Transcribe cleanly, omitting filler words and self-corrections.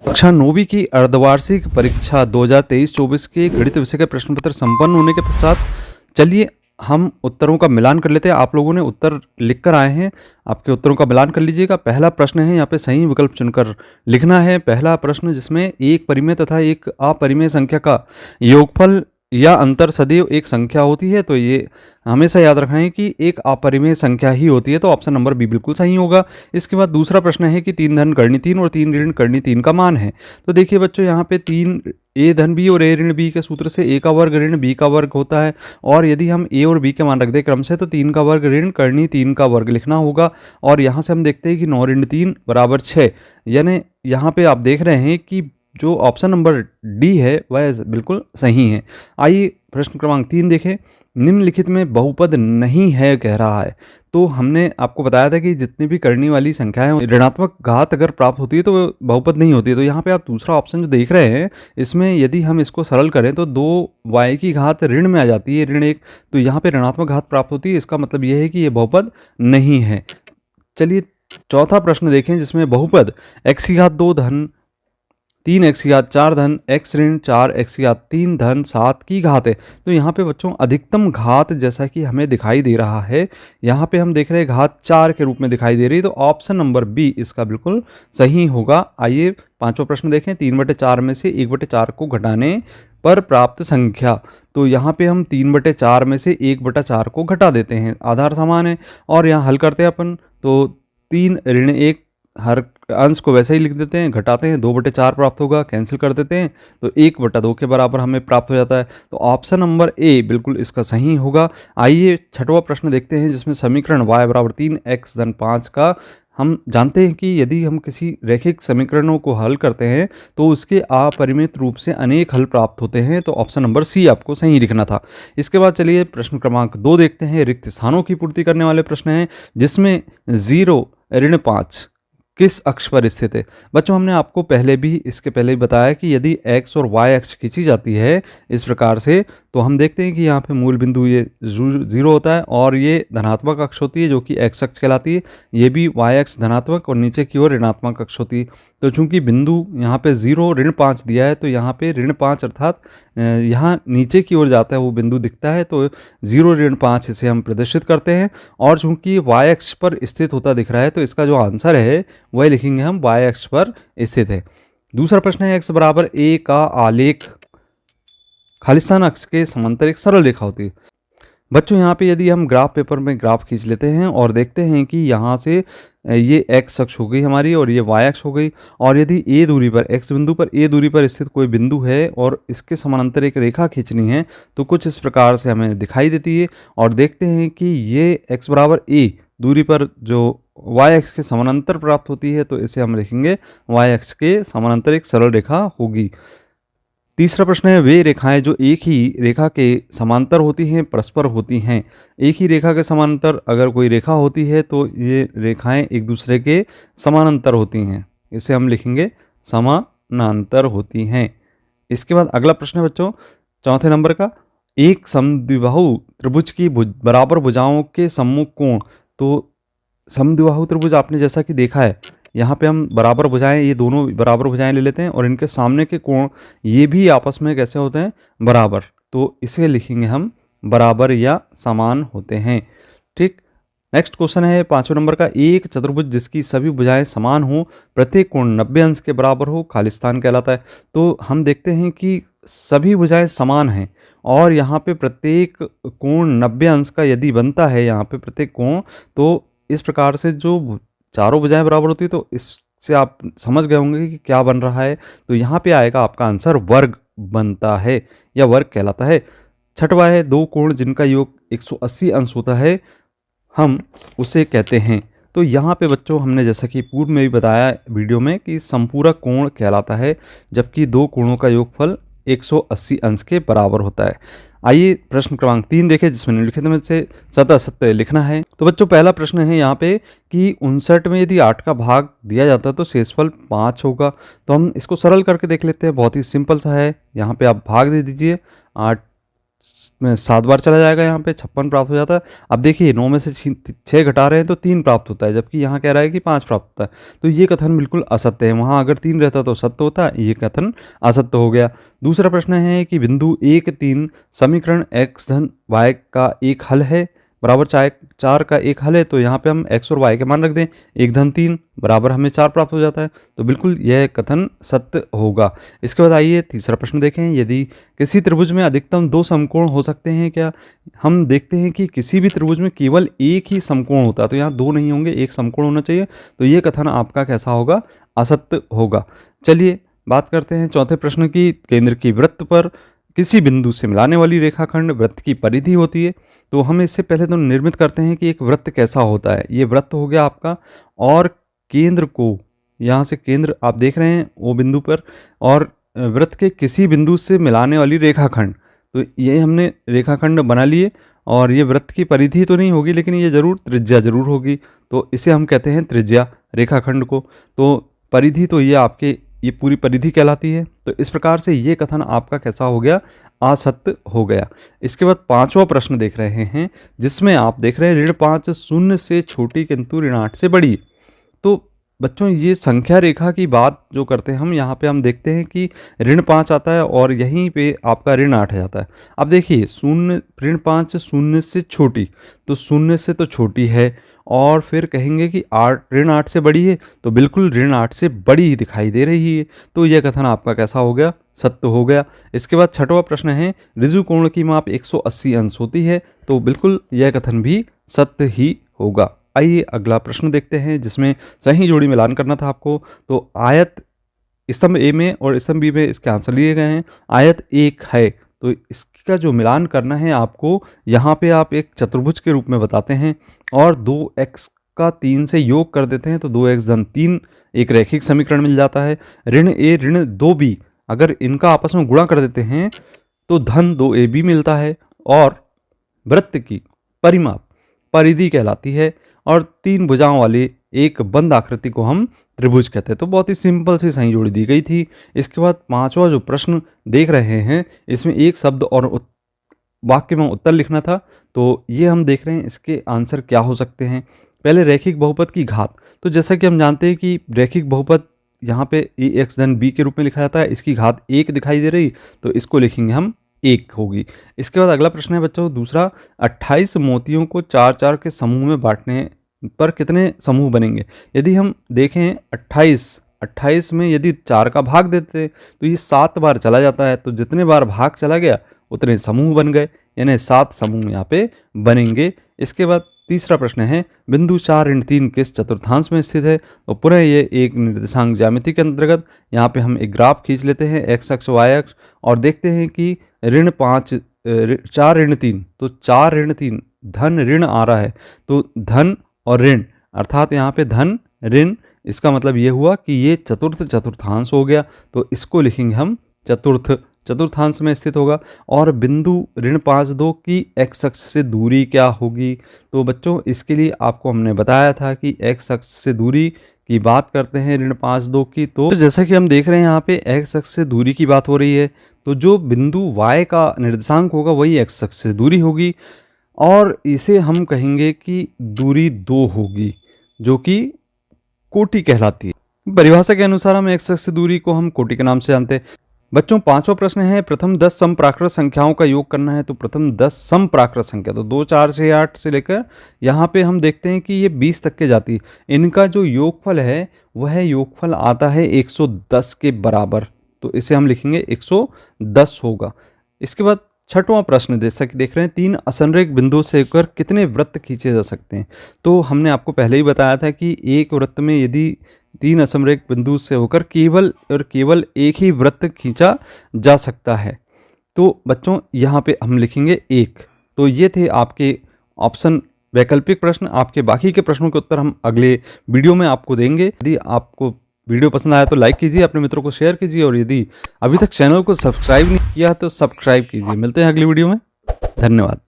कक्षा 9वीं की अर्धवार्षिक परीक्षा 2023-24 के गणित विषय के प्रश्न पत्र संपन्न होने के पश्चात चलिए हम उत्तरों का मिलान कर लेते हैं। आप लोगों ने उत्तर लिखकर आए हैं, आपके उत्तरों का मिलान कर लीजिएगा। पहला प्रश्न है, यहाँ पे सही विकल्प चुनकर लिखना है। पहला प्रश्न जिसमें एक परिमेय तथा एक अपरिमेय संख्या का योगफल या अंतर सदैव एक संख्या होती है, तो ये हमेशा याद रखना है कि एक अपरिमेय संख्या ही होती है, तो ऑप्शन नंबर बी बिल्कुल सही होगा। इसके बाद दूसरा प्रश्न है कि 3 धन करनी 3 और 3 ऋण करनी 3 का मान है। तो देखिए बच्चों, यहाँ पे 3 ए धन बी और ए ऋण बी के सूत्र से ए का वर्ग ऋण बी का वर्ग होता है, और यदि हम ए और बी के मान रख दें क्रम से तो 3 का वर्ग ऋण करनी 3 का वर्ग लिखना होगा। और यहाँ से हम देखते हैं कि 9 ऋण 3 बराबर 6, यानी यहाँ पे आप देख रहे हैं कि जो ऑप्शन नंबर डी है वह बिल्कुल सही है। आइए प्रश्न क्रमांक 3 देखें। निम्नलिखित में बहुपद नहीं है कह रहा है। तो हमने आपको बताया था कि जितनी भी करने वाली संख्याएं ऋणात्मक घात अगर प्राप्त होती है तो वो बहुपद नहीं होती है। तो यहाँ पे आप दूसरा ऑप्शन जो देख रहे हैं, इसमें यदि हम इसको सरल करें तो 2y की घात ऋण में आ जाती है, ऋण 1, तो यहाँ पे ऋणात्मक घात प्राप्त होती है। इसका मतलब यह है कि ये बहुपद नहीं है। चलिए चौथा प्रश्न देखें, जिसमें बहुपद x की घात 2 धन 3 x की घात 4 धन x ऋण 4 x की घात 3 धन 7 की घात है। तो यहाँ पे बच्चों अधिकतम घात जैसा कि हमें दिखाई दे रहा है, यहाँ पे हम देख रहे हैं घात 4 के रूप में दिखाई दे रही है, तो ऑप्शन नंबर बी इसका बिल्कुल सही होगा। आइए पांचवा प्रश्न देखें। 3/4 में से 1/4 को घटाने पर प्राप्त संख्या। तो यहाँ पे हम 3/4 में से 1/4 को घटा देते हैं, आधार समान है, और यहाँ हल करते हैं अपन। तो 3 ऋण 1 हर अंश को वैसे ही लिख देते हैं, घटाते हैं, 2/4 प्राप्त होगा, कैंसिल कर देते हैं, तो 1/2 के बराबर हमें प्राप्त हो जाता है। तो ऑप्शन नंबर ए बिल्कुल इसका सही होगा। आइए छठवां प्रश्न देखते हैं, जिसमें समीकरण y बराबर 3x धन 5 का हम जानते हैं कि यदि हम किसी रैखिक समीकरणों को हल करते हैं तो उसके अपरिमित रूप से अनेक हल प्राप्त होते हैं, तो ऑप्शन नंबर सी आपको सही लिखना था। इसके बाद चलिए प्रश्न क्रमांक 2 देखते हैं। रिक्त स्थानों की पूर्ति करने वाले प्रश्न हैं, जिसमें 0 ऋण 5 किस अक्ष पर स्थित है। बच्चों हमने आपको इसके पहले ही बताया कि यदि x और y अक्ष खींची जाती है इस प्रकार से, तो हम देखते हैं कि यहाँ पे मूल बिंदु ये 0 होता है, और ये धनात्मक अक्ष होती है जो कि x अक्ष कहलाती है, ये भी y अक्ष धनात्मक और नीचे की ओर ऋणात्मक अक्ष होती है। तो चूंकि बिंदु यहाँ पे 0 ऋण 5 दिया है, तो यहाँ पे ऋण 5 अर्थात यहाँ नीचे की ओर जाता है वो बिंदु दिखता है, तो 0 ऋण 5 इसे हम प्रदर्शित करते हैं। और चूंकि y अक्ष पर स्थित होता दिख रहा है, तो इसका जो आंसर है वह लिखेंगे हम y अक्ष पर स्थित है। दूसरा प्रश्न है, x बराबर a का आलेख खालिस्तान अक्ष के समांतर एक सरल रेखा होती है। बच्चों यहाँ पे यदि हम ग्राफ पेपर में ग्राफ खींच लेते हैं और देखते हैं कि यहाँ से ये x अक्ष हो गई हमारी और ये y अक्ष हो गई, और यदि a दूरी पर x बिंदु पर a दूरी पर स्थित कोई बिंदु है और इसके समानांतर एक रेखा खींचनी है, तो कुछ इस प्रकार से हमें दिखाई देती है। और देखते हैं कि ये x बराबर a दूरी पर जो y अक्ष के समानांतर प्राप्त होती है, तो इसे हम लिखेंगे y अक्ष के समानांतर एक सरल रेखा होगी। तीसरा प्रश्न है, वे रेखाएं जो एक ही रेखा के समांतर होती हैं परस्पर होती हैं। एक ही रेखा के समांतर अगर कोई रेखा होती है तो ये रेखाएं एक दूसरे के समानांतर होती हैं, इसे हम लिखेंगे समानांतर होती हैं। इसके बाद अगला प्रश्न है बच्चों चौथे नंबर का, एक समद्विबाहु त्रिभुज की बराबर भुजाओं के सम्मुख कोण। तो समद्विबाहु त्रिभुज आपने जैसा कि देखा है, यहाँ पे हम बराबर भुजाएं, ये दोनों बराबर भुजाएं ले लेते हैं, और इनके सामने के कोण ये भी आपस में कैसे होते हैं, बराबर, तो इसे लिखेंगे हम बराबर या समान होते हैं। ठीक। नेक्स्ट क्वेश्चन है 5वें नंबर का, एक चतुर्भुज जिसकी सभी भुजाएं समान हो, प्रत्येक कोण 90 अंश के बराबर हो, खालिस्तान कहलाता है। तो हम देखते हैं कि सभी भुजाएं समान हैं, और यहाँ पे प्रत्येक कोण 90 अंश का यदि बनता है यहाँ पे प्रत्येक कोण, तो इस प्रकार से जो चारों भुजाएं बराबर होती है, तो इससे आप समझ गए होंगे कि क्या बन रहा है। तो यहाँ पे आएगा आपका आंसर वर्ग बनता है या वर्ग कहलाता है। छठवा है, दो कोण जिनका योग 180 अंश होता है, हम उसे कहते हैं। तो यहाँ पे बच्चों हमने जैसा कि पूर्व में भी बताया वीडियो में कि समपूरक कोण कहलाता है, जबकि दो कोणों का योगफल 180 अंश के बराबर होता है। आइए प्रश्न क्रमांक 3 देखें, जिसमें निम्नलिखित में से सतह सत्य लिखना है। तो बच्चों पहला प्रश्न है यहाँ पे कि 59 में यदि 8 का भाग दिया जाता है तो शेषफल 5 होगा। तो हम इसको सरल करके देख लेते हैं, बहुत ही सिंपल सा है। यहाँ पे आप भाग दे दीजिए, 8 में 7 बार चला जाएगा, यहाँ पे 56 प्राप्त हो जाता है। अब देखिए 9 में से 6 घटा रहे हैं तो 3 प्राप्त होता है, जबकि यहाँ कह रहा है कि 5 प्राप्त होता है। तो ये कथन बिल्कुल असत्य है। वहाँ अगर 3 रहता तो सत्य होता, ये कथन असत्य हो गया। दूसरा प्रश्न है कि बिंदु 1, 3 समीकरण x धन y का एक हल है बराबर 4 का एक हल है। तो यहाँ पे हम x और y के मान रख दें, 1 धन 3 बराबर हमें 4 प्राप्त हो जाता है। तो बिल्कुल यह कथन सत्य होगा। इसके बाद आइए तीसरा प्रश्न देखें। यदि किसी त्रिभुज में अधिकतम 2 समकोण हो सकते हैं क्या? हम देखते हैं कि किसी भी त्रिभुज में केवल एक ही समकोण होता है, तो यहाँ 2 नहीं होंगे, एक समकोण होना चाहिए। तो ये कथन आपका कैसा होगा? असत्य होगा। चलिए बात करते हैं चौथे प्रश्न की। केंद्र की वृत्त पर किसी बिंदु से मिलाने वाली रेखाखंड वृत्त की परिधि होती है। तो हम इससे पहले तो निर्मित करते हैं कि एक वृत्त कैसा होता है। ये वृत्त हो गया आपका, और केंद्र को यहाँ से केंद्र आप देख रहे हैं वो बिंदु पर, और वृत्त के किसी बिंदु से मिलाने वाली रेखाखंड। तो ये हमने रेखाखंड बना लिए, और ये वृत्त की परिधि तो नहीं होगी, लेकिन ये जरूर त्रिज्या जरूर होगी। तो इसे हम कहते हैं त्रिज्या रेखाखंड को। तो परिधि तो ये आपके ये पूरी परिधि कहलाती है। तो इस प्रकार से ये कथन आपका कैसा हो गया? असत्य हो गया। इसके बाद पांचवा प्रश्न देख रहे हैं, जिसमें आप देख रहे हैं ऋण 5 शून्य से छोटी किंतु ऋण 8 से बड़ी। तो बच्चों ये संख्या रेखा की बात जो करते हैं हम, यहाँ पे हम देखते हैं कि ऋण 5 आता है और यहीं पे आपका ऋण 8 आ जाता है। अब देखिए ऋण 5 शून्य से छोटी, तो शून्य से तो छोटी है, और फिर कहेंगे कि ऋण 8 से बड़ी है, तो बिल्कुल ऋण 8 से बड़ी ही दिखाई दे रही है। तो यह कथन आपका कैसा हो गया? सत्य हो गया। इसके बाद छठवां प्रश्न है, ऋजु कोण की माप 180 अंश होती है। तो बिल्कुल यह कथन भी सत्य ही होगा। आइए अगला प्रश्न देखते हैं, जिसमें सही जोड़ी मिलान करना था आपको। तो आयत स्तंभ ए में और स्तंभ बी में इसके आंसर लिए गए हैं। आयत 1 है, तो इसका जो मिलान करना है आपको, यहाँ पे आप एक चतुर्भुज के रूप में बताते हैं, और 2x का 3 से योग कर देते हैं, तो 2x धन 3 एक रैखिक समीकरण मिल जाता है। ऋण ए ऋण 2b अगर इनका आपस में गुणा कर देते हैं तो धन 2ab मिलता है, और वृत्त की परिमाप परिधि कहलाती है, और 3 भुजाओं वाले एक बंद आकृति को हम त्रिभुज कहते हैं। तो बहुत ही सिंपल सी सही जोड़ी दी गई थी। इसके बाद पांचवा जो प्रश्न देख रहे हैं, इसमें एक शब्द और वाक्य में उत्तर लिखना था। तो ये हम देख रहे हैं इसके आंसर क्या हो सकते हैं। पहले रैखिक बहुपद की घात, तो जैसा कि हम जानते हैं कि रैखिक बहुपद यहाँ पे ax धन b के रूप में लिखा जाता है, इसकी घात 1 दिखाई दे रही, तो इसको लिखेंगे हम 1 होगी। इसके बाद अगला प्रश्न है बच्चों दूसरा, 28 मोतियों को 4-4 के समूह में बांटने पर कितने समूह बनेंगे? यदि हम देखें 28 में यदि 4 का भाग देते हैं तो ये 7 बार चला जाता है, तो जितने बार भाग चला गया उतने समूह बन गए, यानी 7 समूह यहाँ पे बनेंगे। इसके बाद तीसरा प्रश्न है, बिंदु 4 ऋण 3 किस चतुर्थांश में स्थित है? तो पुनः ये एक निर्देशांक ज्यामिति के अंतर्गत यहाँ पे हम एक ग्राफ खींच लेते हैं, x अक्ष y अक्ष, और देखते हैं कि ऋण 4 ऋण 3, तो 4 ऋण 3 धन ऋण आ रहा है, तो धन और ऋण, अर्थात यहाँ पे धन ऋण, इसका मतलब ये हुआ कि ये चतुर्थांश हो गया, तो इसको लिखेंगे हम चतुर्थांश में स्थित होगा। और बिंदु ऋण 5-2 की x अक्ष से दूरी क्या होगी? तो बच्चों इसके लिए आपको हमने बताया था कि x अक्ष से दूरी की बात करते हैं ऋण 5-2 की। तो जैसा कि हम देख रहे हैं यहाँ पे x अक्ष से दूरी की बात हो रही है, तो जो बिंदु y का निर्देशांक होगा वही x अक्ष से दूरी होगी, और इसे हम कहेंगे कि दूरी 2 होगी, जो कि कोटि कहलाती है। परिभाषा के अनुसार हम x अक्ष से दूरी को हम कोटि के नाम से जानते हैं। बच्चों पांचवा प्रश्न है, प्रथम 10 समप्राकृत संख्याओं का योग करना है। तो प्रथम 10 समप्राकृत संख्या, तो 2, 4, 6, 8 से लेकर यहाँ पे हम देखते हैं कि ये 20 तक के जाती है। इनका जो योगफल है वह योगफल आता है 110 के बराबर, तो इसे हम लिखेंगे 110 होगा। इसके बाद छठवां प्रश्न देख रहे हैं, 3 असंरेख बिंदुओं से होकर कितने वृत्त खींचे जा सकते हैं? तो हमने आपको पहले ही बताया था कि एक वृत्त में यदि 3 असंरेख बिंदु से होकर केवल एक ही वृत्त खींचा जा सकता है। तो बच्चों यहाँ पे हम लिखेंगे 1। तो ये थे आपके ऑप्शन वैकल्पिक प्रश्न। आपके बाकी के प्रश्नों के उत्तर हम अगले वीडियो में आपको देंगे। यदि आपको वीडियो पसंद आया तो लाइक कीजिए, अपने मित्रों को शेयर कीजिए, और यदि अभी तक चैनल को सब्सक्राइब नहीं किया तो सब्सक्राइब कीजिए। मिलते हैं अगली वीडियो में, धन्यवाद।